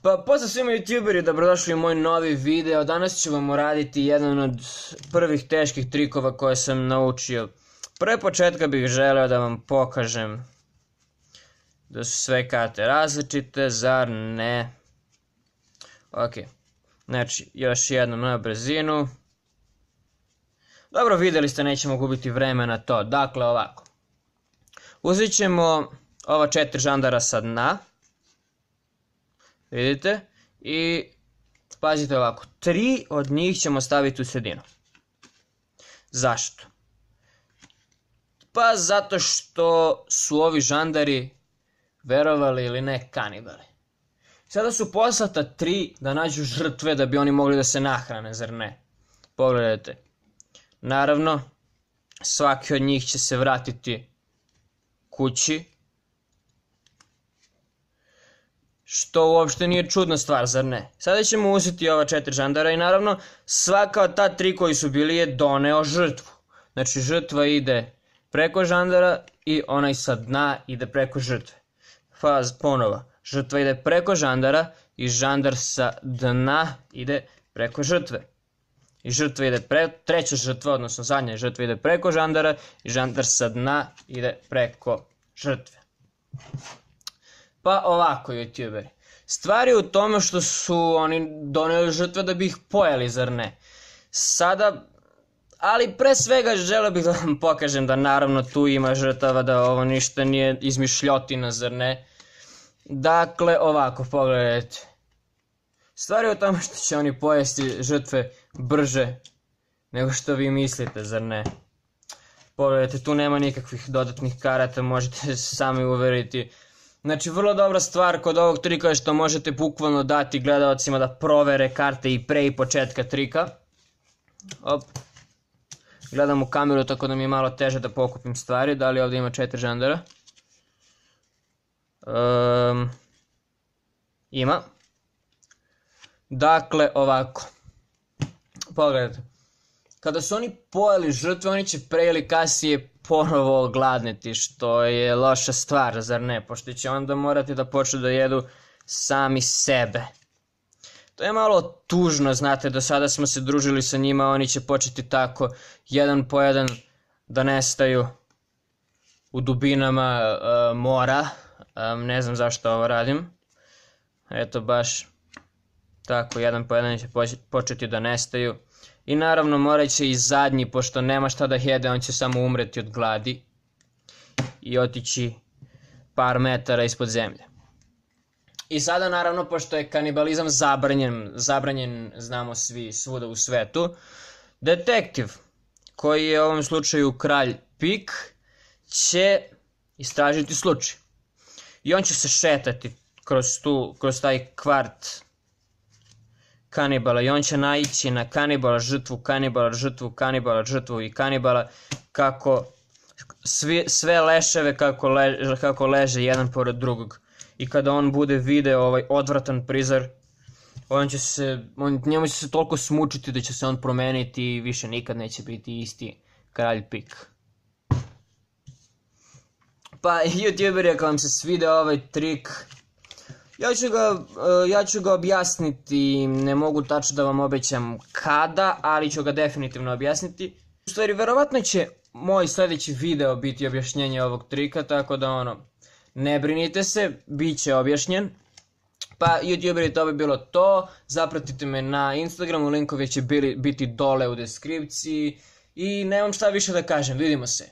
Pa pozdrav svima youtuberi, dobrodošli u moj novi video. Danas ću vam uraditi jedan od prvih teških trikova koje sam naučio. Prve početka bih želeo da vam pokažem da su sve karte različite, zar ne? Ok, znači još jednom na brzinu. Dobro, vidjeli ste, nećemo gubiti vreme na to. Dakle, ovako. Uzet ćemo ova 4 žandara sa dna. Vidite? I pazite ovako. 3 od njih ćemo staviti u sredinu. Zašto? Pa zato što su ovi žandari, verovali ili ne, kanibali. Sada su poslata 3 da nađu žrtve da bi oni mogli da se nahrane, zar ne? Pogledajte. Naravno, svaki od njih će se vratiti kući. Što uopšte nije čudna stvar, zar ne? Sada ćemo uzeti ova 4 žandara i naravno svaka od ta 3 koji su bili je doneo žrtvu. Znači žrtva ide preko žandara i onaj sa dna ide preko žrtve. Ponovo, žrtva ide preko žandara i žandar sa dna ide preko žrtve. I žrtva ide treća žrtva, odnosno zadnja žrtva ide preko žandara i žandar sa dna ide preko žrtve. Pa ovako, youtuberi. Stvar je u tome što su oni doneli žrtve da bi ih pojeli, zar ne? Sada, ali pre svega želeo bih da vam pokažem da naravno tu ima žrtava, da ovo ništa nije izmišljotina, zar ne? Dakle, ovako, pogledajte. Stvar je u tome što će oni pojesti žrtve brže nego što vi mislite, zar ne? Pogledajte, tu nema nikakvih dodatnih karata, možete se sami uveriti. Znači, vrlo dobra stvar kod ovog trika je što možete bukvalno dati gledalcima da provere karte i pre i početka trika. Op. Gledam u kameru, tako da mi je malo teže da pokupim stvari. Da li ovdje ima 4 žandara? Ima. Dakle, ovako. Pogledajte. Kada su oni pojeli žrtve, oni će pre ili kasnije ponovo ogladniti, što je loša stvar, zar ne? Pošto će onda morati da počnu da jedu sami sebe. To je malo tužno, znate, do sada smo se družili sa njima, oni će početi tako, jedan po jedan, da nestaju u dubinama mora. Ne znam zašto ovo radim. Eto, baš tako, jedan po jedan će početi da nestaju. I naravno morat će i zadnji, pošto nema šta da jede, on će samo umreti od gladi i otići par metara ispod zemlje. I sada naravno, pošto je kanibalizam zabranjen, znamo svi svuda u svetu, detektiv, koji je u ovom slučaju kralj Pik, će istražiti slučaj. I on će se šetati kroz taj kvart kanibala i on će naići na kanibala, žrtvu, kanibala, žrtvu, kanibala, žrtvu i kanibala, kako sve leševe kako leže jedan pored drugog. I kada on bude video ovaj odvratan prizor, njemu će se toliko smučiti da će se on promeniti i više nikad neće biti isti kralj Pik. Pa youtuberi, ako vam se svidio ovaj trik, ja ću ga objasniti, ne mogu tačno da vam obećam kada, ali ću ga definitivno objasniti. U stvari, verovatno će moj sljedeći video biti objašnjenje ovog trika, tako da ne brinite se, bit će objašnjen. Pa youtuberi, to bi bilo to, zapratite me na Instagramu, linkovi će biti dole u deskripciji i nemam šta više da kažem, vidimo se.